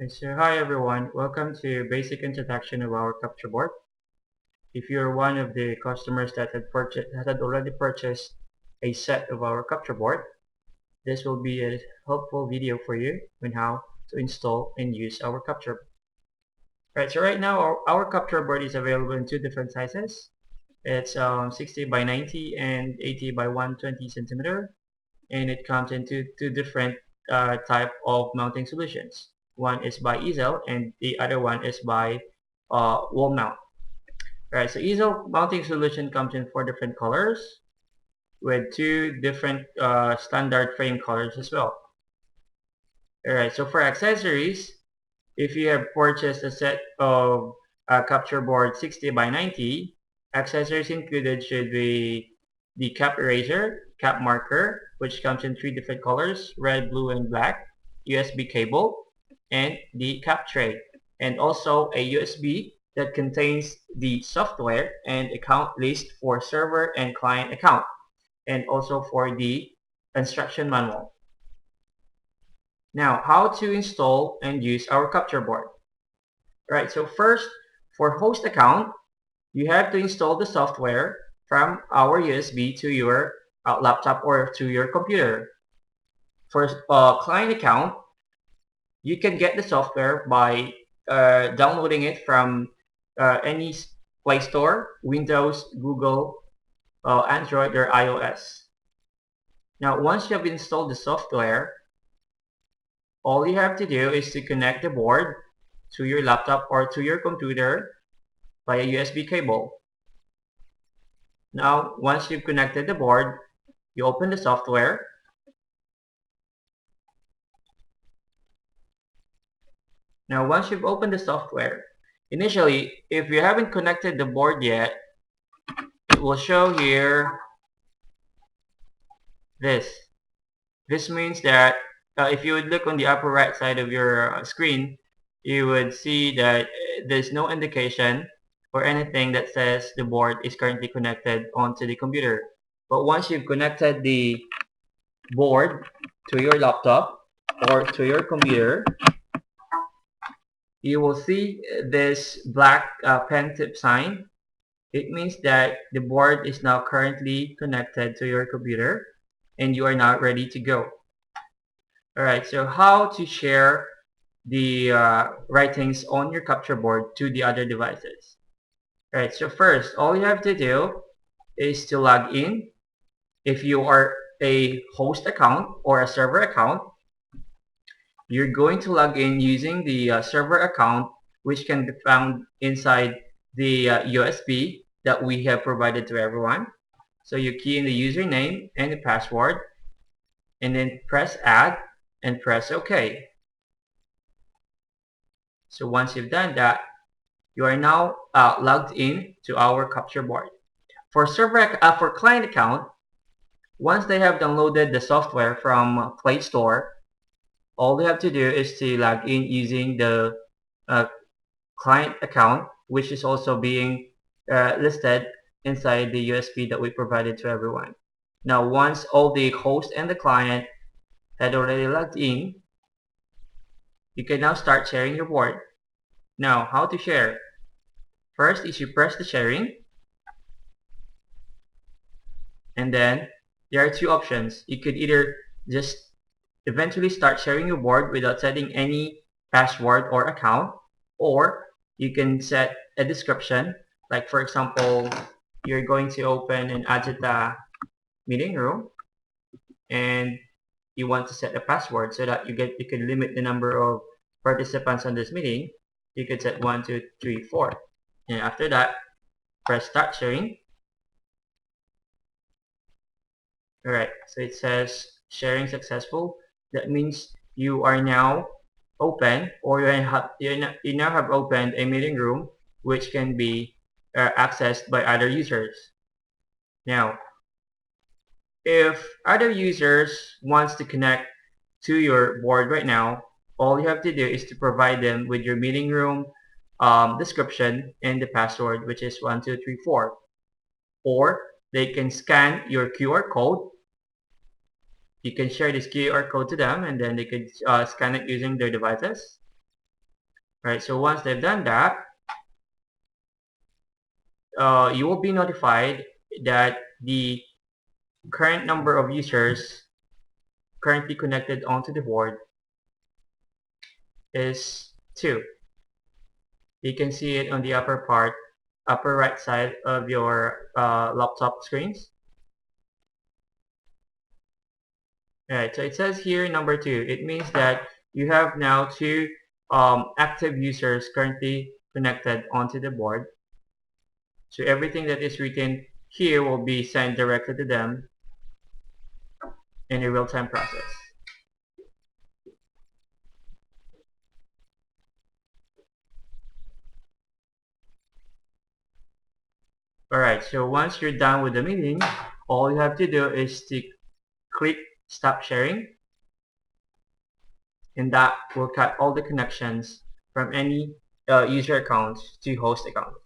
So hi everyone, welcome to basic introduction of our capture board. If you're one of the customers that had already purchased a set of our capture board, this will be a helpful video for you on how to install and use our capture board. Right, so right now our capture board is available in two different sizes. It's 60 by 90 and 80 by 120 centimeter, and it comes in two different type of mounting solutions. One is by easel and the other one is by wall mount. Right, so easel mounting solution comes in four different colors with two different standard frame colors as well. Alright, so for accessories, if you have purchased a set of capture board 60 by 90, accessories included should be the cap eraser, cap marker, which comes in three different colors, red, blue, and black, USB cable, and the cap tray, and also a USB that contains the software and account list for server and client account, and also for the instruction manual. Now, how to install and use our capture board. Right, so first, for host account, you have to install the software from our USB to your laptop or to your computer. For client account, you can get the software by downloading it from any Play Store, Windows, Google, Android, or iOS. Now, once you have installed the software, all you have to do is to connect the board to your laptop or to your computer via USB cable. Now, once you've connected the board, you open the software. Now, once you've opened the software, initially, if you haven't connected the board yet, it will show here this. This means that if you would look on the upper right side of your screen, you would see that there's no indication or anything that says the board is currently connected onto the computer. But once you've connected the board to your laptop or to your computer, you will see this black pen tip sign. It means that the board is now currently connected to your computer and you are now ready to go. Alright, so how to share the writings on your capture board to the other devices. Alright, so first, all you have to do is to log in. If you are a host account or a server account, you're going to log in using the server account, which can be found inside the USB that we have provided to everyone. So you key in the username and the password, and then press add and press OK. So once you've done that, you are now logged in to our capture board. For for client account, once they have downloaded the software from Play Store, all they have to do is to log in using the uh, client account, which is also being listed inside the USB that we provided to everyone. Now, once all the host and the client had already logged in, you can now start sharing your board. Now, how to share? First is you press the sharing, and then there are two options. You could either just eventually start sharing your board without setting any password or account, or you can set a description. Like for example, you're going to open an Agita meeting room and you want to set a password so that you can limit the number of participants on this meeting. You could set 1, 2, 3, 4. And after that, press start sharing. Alright, so it says sharing successful. That means you are now open, or you now have opened a meeting room which can be accessed by other users. Now, if other users wants to connect to your board right now, all you have to do is to provide them with your meeting room description and the password, which is 1, 2, 3, 4. Or they can scan your QR code. You can share this QR code to them and then they could scan it using their devices. Right, so once they've done that, you will be notified that the current number of users currently connected onto the board is 2. You can see it on the upper right side of your laptop screens. Right, so it says here number 2. It means that you have now 2 active users currently connected onto the board. So everything that is written here will be sent directly to them in a real-time process. Alright, so once you're done with the meeting, all you have to do is to click stop sharing, and that will cut all the connections from any user accounts to host accounts.